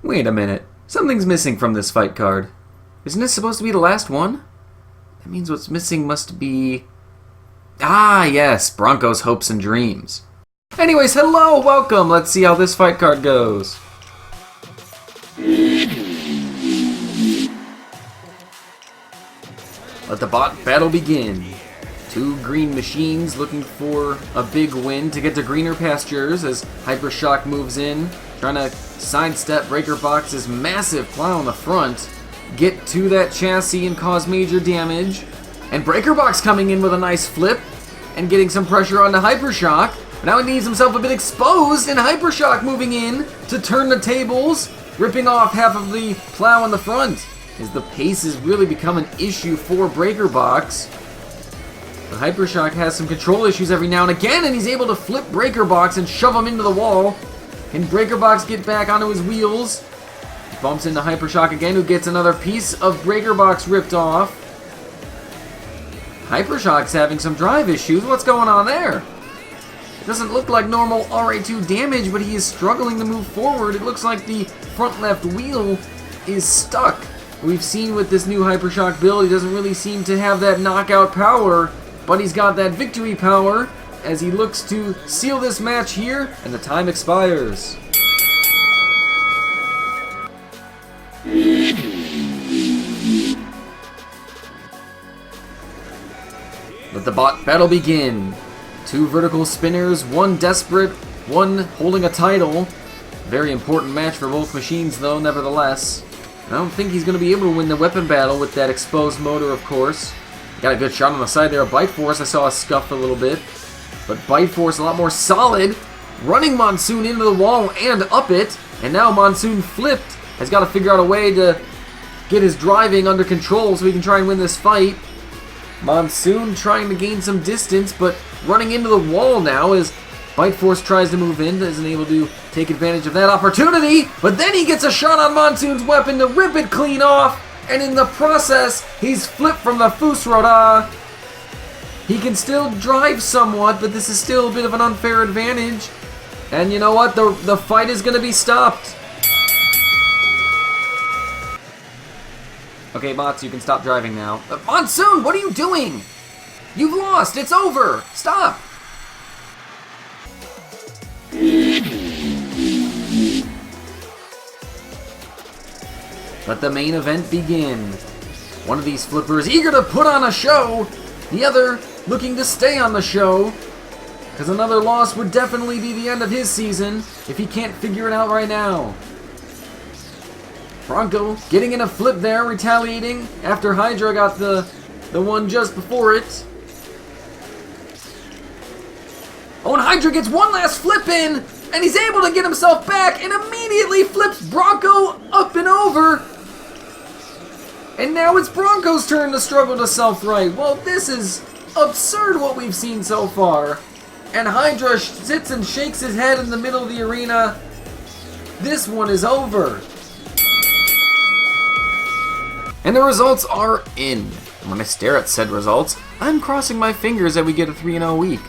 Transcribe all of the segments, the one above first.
Wait a minute. Something's missing from this fight card. Isn't this supposed to be the last one? That means what's missing must be... Ah, yes, Bronco's hopes and dreams. Anyways, hello, welcome. Let's see how this fight card goes. Let the bot battle begin. Two green machines looking for a big win to get to greener pastures as Hypershock moves in, trying to sidestep BreakerBox's massive plow on the front, get to that chassis and cause major damage. And BreakerBox coming in with a nice flip and getting some pressure onto Hypershock. Now he needs himself a bit exposed, and Hypershock moving in to turn the tables, ripping off half of the plow on the front, as the pace has really become an issue for BreakerBox. But Hypershock has some control issues every now and again, and he's able to flip BreakerBox and shove him into the wall. Can BreakerBox get back onto his wheels? He bumps into Hypershock again, who gets another piece of BreakerBox ripped off. Hypershock's having some drive issues. What's going on there? It doesn't look like normal RA2 damage, but he is struggling to move forward. It looks like the front left wheel is stuck. We've seen with this new Hypershock build, he doesn't really seem to have that knockout power, but he's got that victory power as he looks to seal this match here, and the time expires. Let the bot battle begin. Two vertical spinners, one desperate, one holding a title. Very important match for both machines though, nevertheless. I don't think he's going to be able to win the weapon battle with that exposed motor, of course. Got a good shot on the side there of Bite Force. I saw a scuff a little bit. But Bite Force a lot more solid. Running Monsoon into the wall and up it. And now Monsoon flipped. Has got to figure out a way to get his driving under control so he can try and win this fight. Monsoon trying to gain some distance, but running into the wall now as Bite Force tries to move in, isn't able to take advantage of that opportunity, but then he gets a shot on Monsoon's weapon to rip it clean off, and in the process, he's flipped from the Fusroda. He can still drive somewhat, but this is still a bit of an unfair advantage. And you know what? The fight is going to be stopped. Okay, bots, you can stop driving now. Monsoon, what are you doing? You've lost. It's over. Stop. Let the main event begin. One of these flippers eager to put on a show, the other looking to stay on the show, because another loss would definitely be the end of his season if he can't figure it out right now. Bronco getting in a flip there, retaliating after Hydra got the one just before it. Oh, and Hydra gets one last flip in, and he's able to get himself back and immediately flips Bronco up and over. And now it's Bronco's turn to struggle to self-right. Well, this is absurd what we've seen so far. And Hydra sits and shakes his head in the middle of the arena. This one is over. And the results are in. And when I stare at said results, I'm crossing my fingers that we get a 3-0 week.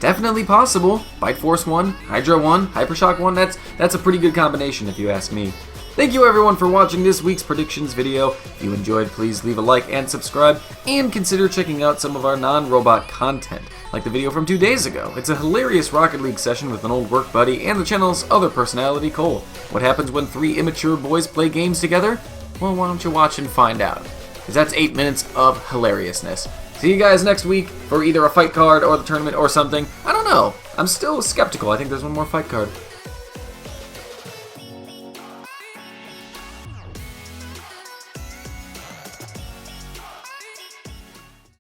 Definitely possible. Bite Force won, Hydra won, Hypershock won. That's a pretty good combination if you ask me. Thank you everyone for watching this week's predictions video. If you enjoyed, please leave a like and subscribe, and consider checking out some of our non-robot content, like the video from 2 days ago. It's a hilarious Rocket League session with an old work buddy and the channel's other personality, Cole. What happens when 3 immature boys play games together? Well, why don't you watch and find out? Because that's 8 minutes of hilariousness. See you guys next week for either a fight card or the tournament or something. I don't know. I'm still skeptical. I think there's one more fight card.